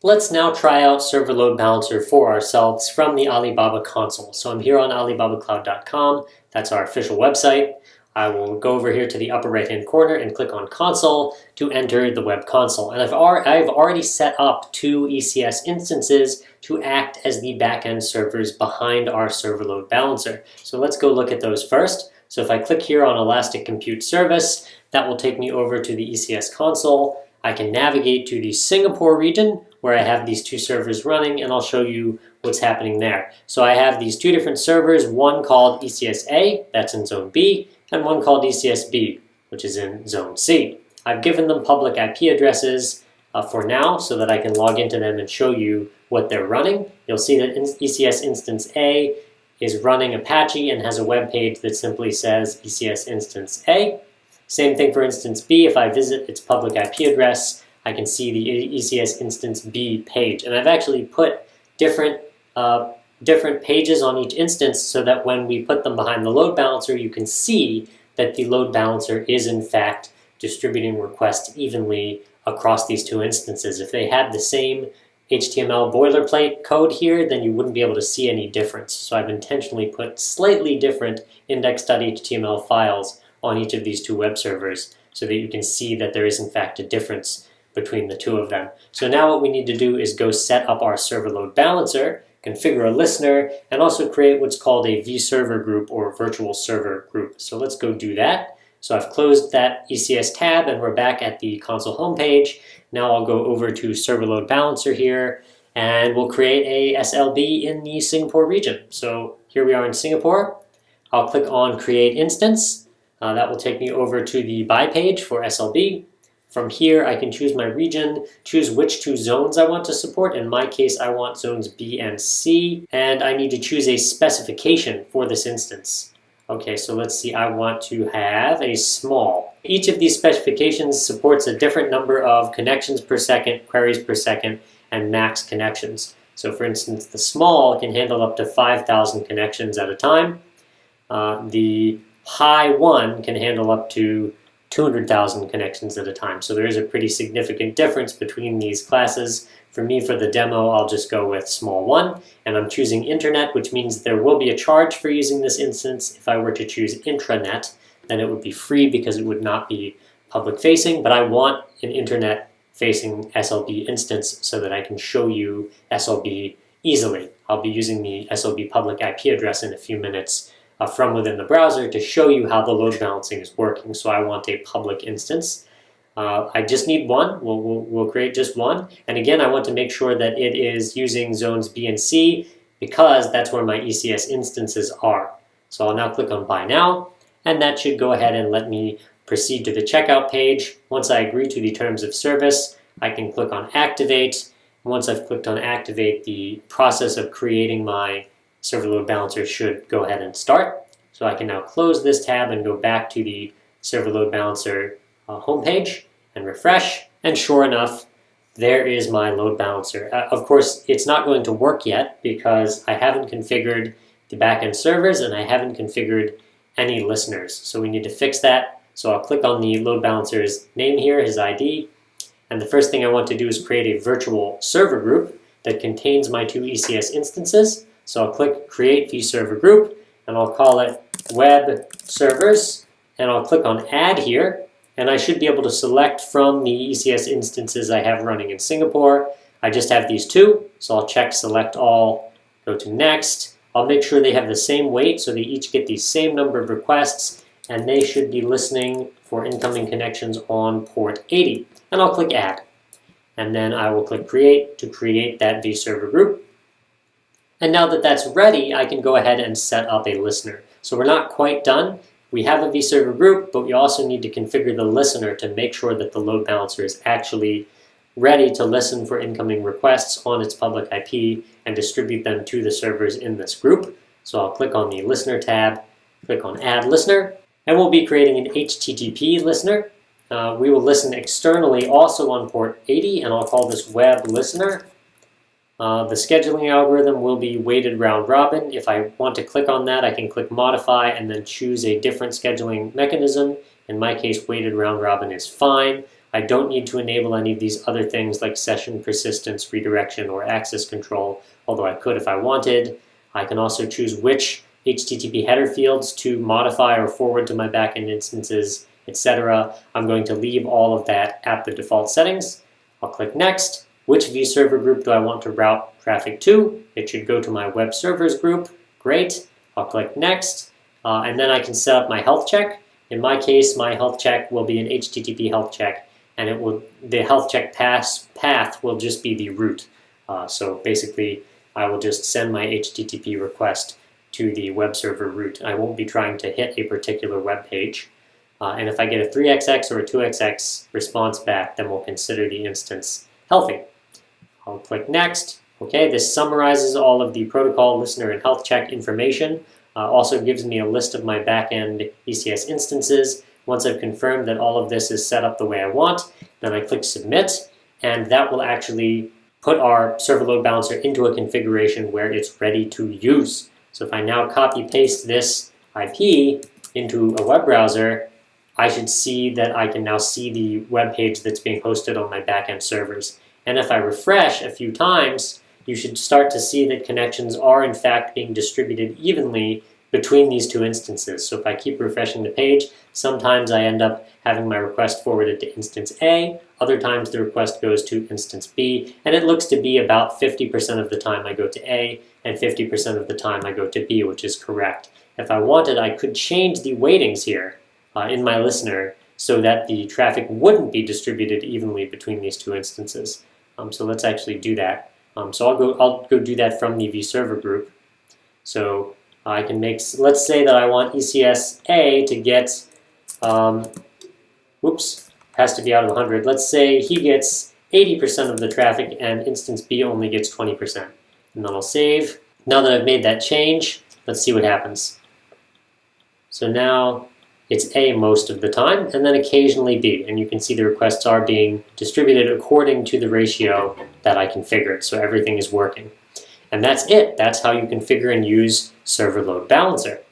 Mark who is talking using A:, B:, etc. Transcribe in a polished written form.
A: Let's now try out Server Load Balancer for ourselves from the Alibaba console. So I'm here on alibabacloud.com. That's our official website. I will go over here to the upper right hand corner and click on console to enter the web console. And I've already set up two ECS instances to act as the backend servers behind our Server Load Balancer. So let's go look at those first. So if I click here on Elastic Compute Service, that will take me over to the ECS console. I can navigate to the Singapore region where I have these two servers running, and I'll show you what's happening there. So I have these two different servers, one called ECS-A, that's in Zone B, and one called ECS-B, which is in Zone C. I've given them public IP addresses for now so that I can log into them and show you what they're running. You'll see that ECS Instance A is running Apache and has a web page that simply says ECS Instance A. Same thing for Instance B. If I visit its public IP address, I can see the ECS Instance B page. And I've actually put different pages on each instance so that when we put them behind the load balancer, you can see that the load balancer is in fact distributing requests evenly across these two instances. If they had the same HTML boilerplate code here, then you wouldn't be able to see any difference. So I've intentionally put slightly different index.html files on each of these two web servers so that you can see that there is in fact a difference between the two of them. So now what we need to do is go set up our server load balancer, configure a listener, and also create what's called a vServer group or virtual server group. So let's go do that. So I've closed that ECS tab and we're back at the console homepage. Now I'll go over to server load balancer here and we'll create a SLB in the Singapore region. So here we are in Singapore. I'll click on create instance. That will take me over to the buy page for SLB. From here, I can choose my region, choose which two zones I want to support. In my case, I want zones B and C, and I need to choose a specification for this instance. Okay, so let's see, I want to have a small. Each of these specifications supports a different number of connections per second, queries per second, and max connections. So for instance, the small can handle up to 5,000 connections at a time. The high one can handle up to 200,000 connections at a time. So there is a pretty significant difference between these classes. For me, for the demo, I'll just go with small one, and I'm choosing internet, which means there will be a charge for using this instance. If I were to choose intranet, then it would be free because it would not be public facing, but I want an internet facing SLB instance so that I can show you SLB easily. I'll be using the SLB public IP address in a few minutes from within the browser to show you how the load balancing is working. So I want a public instance. I just need one. We'll create just one. And again, I want to make sure that it is using zones B and C because that's where my ECS instances are. So I'll now click on Buy Now, and that should go ahead and let me proceed to the checkout page. Once I agree to the terms of service, I can click on Activate. Once I've clicked on Activate, the process of creating my server load balancer should go ahead and start. So I can now close this tab and go back to the server load balancer homepage and refresh. And sure enough, there is my load balancer. Of course, it's not going to work yet because I haven't configured the backend servers and I haven't configured any listeners. So we need to fix that. So I'll click on the load balancer's name here, his ID. And the first thing I want to do is create a virtual server group that contains my two ECS instances. So I'll click Create vServer Group, and I'll call it Web Servers, and I'll click on Add here, and I should be able to select from the ECS instances I have running in Singapore. I just have these two, so I'll check Select All, go to Next. I'll make sure they have the same weight, so they each get the same number of requests, and they should be listening for incoming connections on port 80. And I'll click Add. And then I will click Create to create that vServer group. And now that that's ready, I can go ahead and set up a listener. So we're not quite done. We have a vServer group, but we also need to configure the listener to make sure that the load balancer is actually ready to listen for incoming requests on its public IP and distribute them to the servers in this group. So I'll click on the Listener tab, click on Add Listener, and we'll be creating an HTTP listener. We will listen externally also on port 80, and I'll call this Web Listener. The scheduling algorithm will be weighted round robin. If I want to click on that, I can click Modify and then choose a different scheduling mechanism. In my case, weighted round robin is fine. I don't need to enable any of these other things like session persistence, redirection, or access control, although I could if I wanted. I can also choose which HTTP header fields to modify or forward to my backend instances, etc. I'm going to leave all of that at the default settings. I'll click Next. Which vServer group do I want to route traffic to? It should go to my web servers group. Great. I'll click Next. And then I can set up my health check. In my case, my health check will be an HTTP health check, and the health check path will just be the root. So basically, I will just send my HTTP request to the web server root. I won't be trying to hit a particular web page. And if I get a 3xx or a 2xx response back, then we'll consider the instance healthy. I'll click Next. Okay, this summarizes all of the protocol, listener, and health check information. Also gives me a list of my backend ECS instances. Once I've confirmed that all of this is set up the way I want, then I click Submit, and that will actually put our server load balancer into a configuration where it's ready to use. So if I now copy-paste this IP into a web browser, I should see that I can now see the web page that's being hosted on my backend servers. And if I refresh a few times, you should start to see that connections are in fact being distributed evenly between these two instances. So if I keep refreshing the page, sometimes I end up having my request forwarded to instance A, other times the request goes to instance B, and it looks to be about 50% of the time I go to A and 50% of the time I go to B, which is correct. If I wanted, I could change the weightings here in my listener so that the traffic wouldn't be distributed evenly between these two instances. So let's actually do that. So I'll go do that from the vServer group. So I can make, let's say that I want ECS A to get, has to be out of 100. Let's say he gets 80% of the traffic and instance B only gets 20%. And then I'll save. Now that I've made that change, let's see what happens. So now it's A most of the time, and then occasionally B. And you can see the requests are being distributed according to the ratio that I configured, so everything is working. And that's it. That's how you configure and use Server Load Balancer.